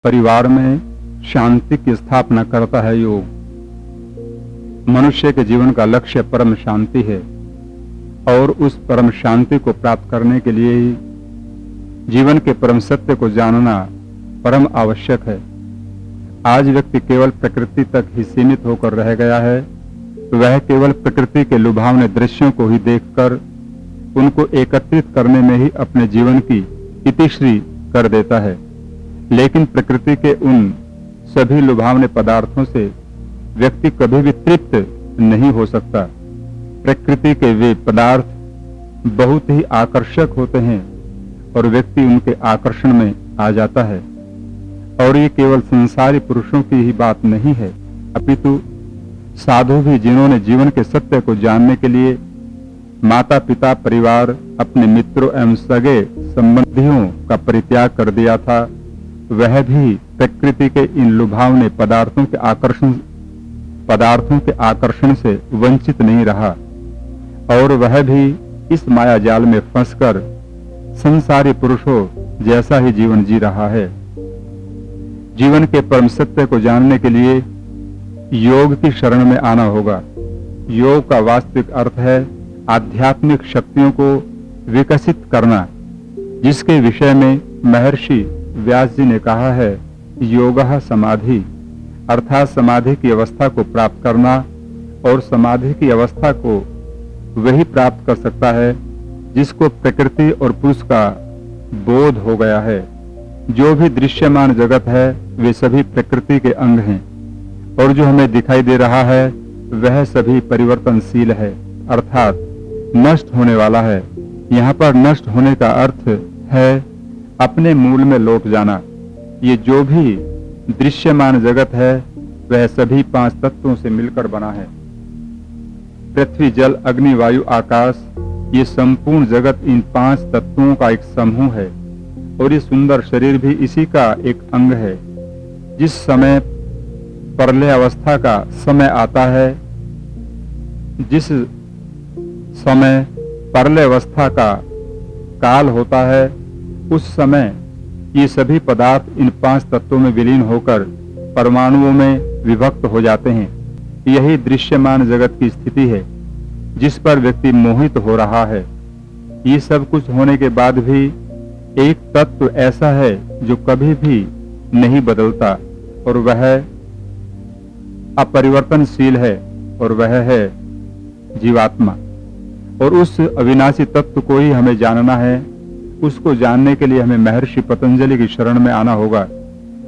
परिवार में शांति की स्थापना करता है योग। मनुष्य के जीवन का लक्ष्य परम शांति है और उस परम शांति को प्राप्त करने के लिए ही जीवन के परम सत्य को जानना परम आवश्यक है। आज व्यक्ति केवल प्रकृति तक ही सीमित होकर रह गया है। वह केवल प्रकृति के लुभावने दृश्यों को ही देखकर उनको एकत्रित करने में ही अपने जीवन की इतिश्री कर देता है। लेकिन प्रकृति के उन सभी लुभावने पदार्थों से व्यक्ति कभी भी तृप्त नहीं हो सकता। प्रकृति के वे पदार्थ बहुत ही आकर्षक होते हैं और व्यक्ति उनके आकर्षण में आ जाता है। और ये केवल संसारी पुरुषों की ही बात नहीं है, अपितु साधु भी, जिन्होंने जीवन के सत्य को जानने के लिए माता पिता, परिवार, अपने मित्रों एवं सगे संबंधियों का परित्याग कर दिया था, वह भी प्रकृति के इन लुभावने पदार्थों के आकर्षण से वंचित नहीं रहा और वह भी इस माया जाल में फंसकर संसारी पुरुषों जैसा ही जीवन जी रहा है। जीवन के परम सत्य को जानने के लिए योग की शरण में आना होगा। योग का वास्तविक अर्थ है आध्यात्मिक शक्तियों को विकसित करना, जिसके विषय में महर्षि व्यास जी ने कहा है, योगः समाधि, अर्थात समाधि की अवस्था को प्राप्त करना। और समाधि की अवस्था को वही प्राप्त कर सकता है जिसको प्रकृति और पुरुष का बोध हो गया है। जो भी दृश्यमान जगत है वे सभी प्रकृति के अंग हैं और जो हमें दिखाई दे रहा है वह सभी परिवर्तनशील है, अर्थात नष्ट होने वाला है। यहाँ पर नष्ट होने का अर्थ है अपने मूल में लौट जाना। ये जो भी दृश्यमान जगत है वह सभी 5 तत्वों से मिलकर बना है। पृथ्वी, जल, अग्नि, वायु, आकाश, ये संपूर्ण जगत इन 5 तत्वों का एक समूह है और ये सुंदर शरीर भी इसी का एक अंग है। जिस समय प्रलय अवस्था का समय आता है, जिस समय प्रलय अवस्था का काल होता है, उस समय ये सभी पदार्थ इन 5 तत्वों में विलीन होकर परमाणुओं में विभक्त हो जाते हैं। यही दृश्यमान जगत की स्थिति है जिस पर व्यक्ति मोहित हो रहा है। ये सब कुछ होने के बाद भी एक तत्व ऐसा है जो कभी भी नहीं बदलता और वह अपरिवर्तनशील है और वह है जीवात्मा। और उस अविनाशी तत्व को ही हमें जानना है। उसको जानने के लिए हमें महर्षि पतंजलि की शरण में आना होगा।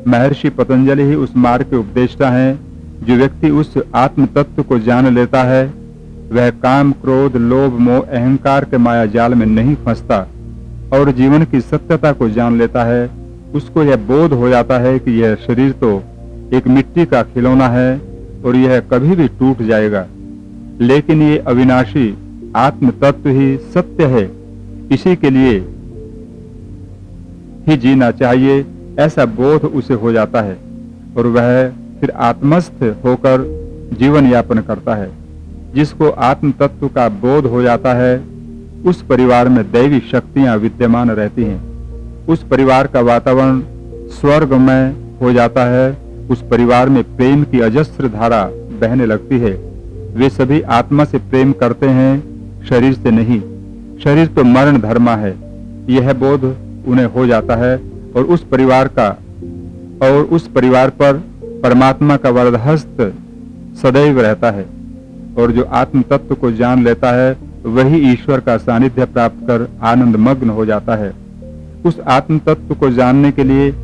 महर्षि पतंजलि ही उस मार्ग के उपदेष्टा हैं। जो व्यक्ति उस आत्म तत्व को जान लेता है वह काम, क्रोध, लोभ, मोह, अहंकार के माया जाल में नहीं फंसता और जीवन की सत्यता को जान लेता है। उसको यह बोध हो जाता है कि यह शरीर तो एक मिट्टी का खिलौना है और यह कभी भी टूट जाएगा, लेकिन ये अविनाशी आत्म तत्व ही सत्य है। इसी के लिए ही जीना चाहिए, ऐसा बोध उसे हो जाता है और वह फिर आत्मस्थ होकर जीवन यापन करता है। जिसको आत्म तत्व का बोध हो जाता है उस परिवार में दैवी शक्तियां विद्यमान रहती हैं। उस परिवार का वातावरण स्वर्गमय हो जाता है। उस परिवार में प्रेम की अजस्र धारा बहने लगती है। वे सभी आत्मा से प्रेम करते हैं, शरीर से नहीं। शरीर तो मरण धर्मा है, यह बोध उन्हें हो जाता है और उस परिवार पर परमात्मा का वरदहस्त सदैव रहता है। और जो आत्म तत्व को जान लेता है वही ईश्वर का सानिध्य प्राप्त कर आनंद मग्न हो जाता है। उस आत्म तत्व को जानने के लिए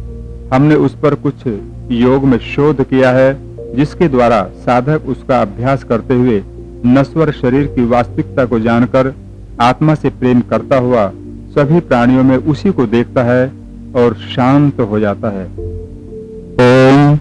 हमने उस पर कुछ योग में शोध किया है, जिसके द्वारा साधक उसका अभ्यास करते हुए नश्वर शरीर की वास्तविकता को जानकर आत्मा से प्रेम करता हुआ सभी प्राणियों में उसी को देखता है और शांत हो जाता है। ओम